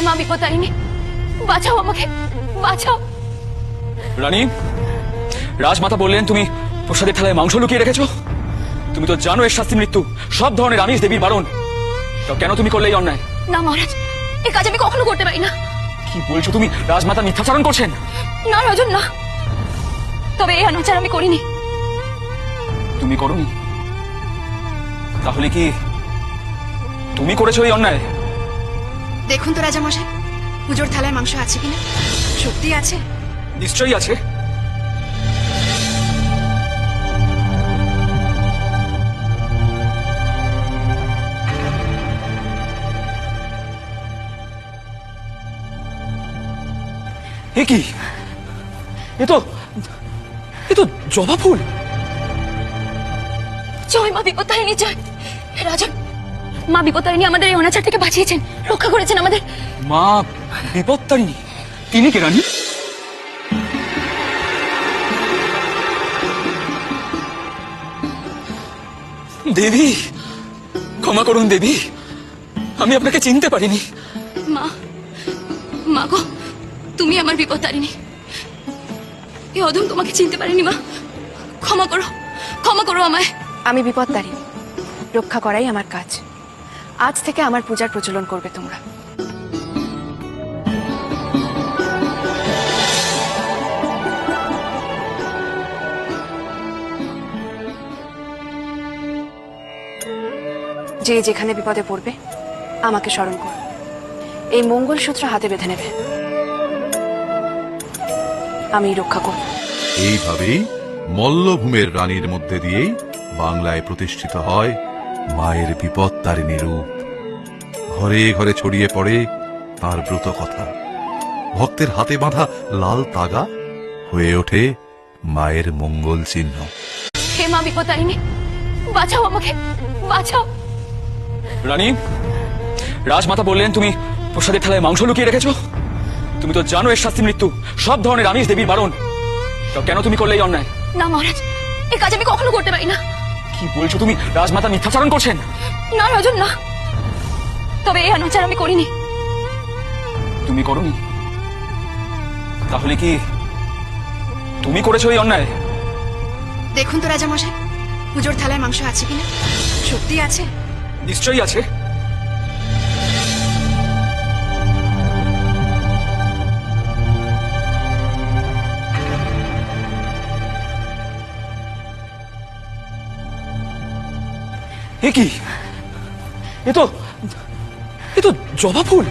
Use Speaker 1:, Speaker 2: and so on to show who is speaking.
Speaker 1: মা বিপত্তারিণী, বাঁচাও আমাকে, বাঁচাও।
Speaker 2: রানী, রাজমাতা বললেন তুমি প্রসাদের থালায় মাংস লুকিয়ে রেখেছো। তুমি তো জানো এর শাস্তি মৃত্যু, সব ধরনের আমিষ দেবীর বারণ। তো কেন তুমি করলে এই অন্যায়?
Speaker 1: না মহারাজ, এ কাজ আমি কখনো করতে পারি না।
Speaker 2: কি বলছো তুমি? রাজমাতা মিথ্যাচারণ করছেন।
Speaker 1: না রাজন, না। তবে এই অনাচার আমি করিনি।
Speaker 2: তুমি করোনি? তাহলে কি তুমি করেছো এই অন্যায়?
Speaker 3: দেখুন তো রাজামশাই, পুজোর থালায় মাংস আছে কিনা। সত্যি আছে?
Speaker 2: নিশ্চয়ই আছে। এ কি? এ তো জবা ফুল।
Speaker 1: জয় মা বিপত্তারিণী, জয়। রাজন, মা বিপত্তারিণী আমাদের এই অনাচার থেকে বাঁচিয়েছেন, রক্ষা করেছেন আমাদের।
Speaker 2: মা বিপত্তারিণী, তিনি কে রানী? দেবী, ক্ষমা করুন দেবী, আমি আপনাকে চিনতে পারিনি।
Speaker 1: মা, মা গো, তুমি আমার বিপত্তারিণী। এই অধম তোমাকে চিনতে পারিনি মা, ক্ষমা করো, ক্ষমা করো আমায়।
Speaker 3: আমি বিপত্তারিণী, রক্ষা করাই আমার কাজ। আজ থেকে আমার পূজার প্রচলন করবে তোমরা। যে যেখানে বিপদে পড়বে আমাকে স্মরণ করো, এই মঙ্গলসূত্র হাতে বেঁধে নেবে, আমি রক্ষা করব।
Speaker 4: এইভাবেই মল্লভূমের রানীর মধ্যে দিয়েই বাংলায় প্রতিষ্ঠিত হয় মায়ের বিপত্তারিণী রূপ। ঘরে ঘরে ছড়িয়ে পড়ে তার ব্রত কথা। ভক্তের হাতে বাঁধা লাল তাগা হয়ে ওঠে মায়ের মঙ্গল চিহ্ন।
Speaker 1: হে মা বিপত্তারিণী, বাঁচাও আমাকে, বাঁচাও।
Speaker 2: রানী, রাজমাতা বললেন তুমি প্রসাদের থালায় মাংস লুকিয়ে রেখেছো। তুমি তো জানো এর শাস্তি মৃত্যু, সব ধরনের আমিষ দেবীর বারণ। তো কেন তুমি করলে এই অন্যায়?
Speaker 1: না মহারাজ, এ কাজ আমি কখনো করতে পারি না।
Speaker 2: কি বলছো তুমি? রাজমাতা মিথ্যাচারণ করছেন।
Speaker 1: না রাজন, না। তবে এই অনাচার আমি করিনি।
Speaker 2: তুমি করোনি? তাহলে কি তুমি করেছো এই অন্যায়?
Speaker 3: দেখুন তো রাজামশাই, পুজোর থালায় মাংস আছে কিনা। সত্যি আছে?
Speaker 2: নিশ্চয়ই আছে। এ কি? এ তো জবা ফুল।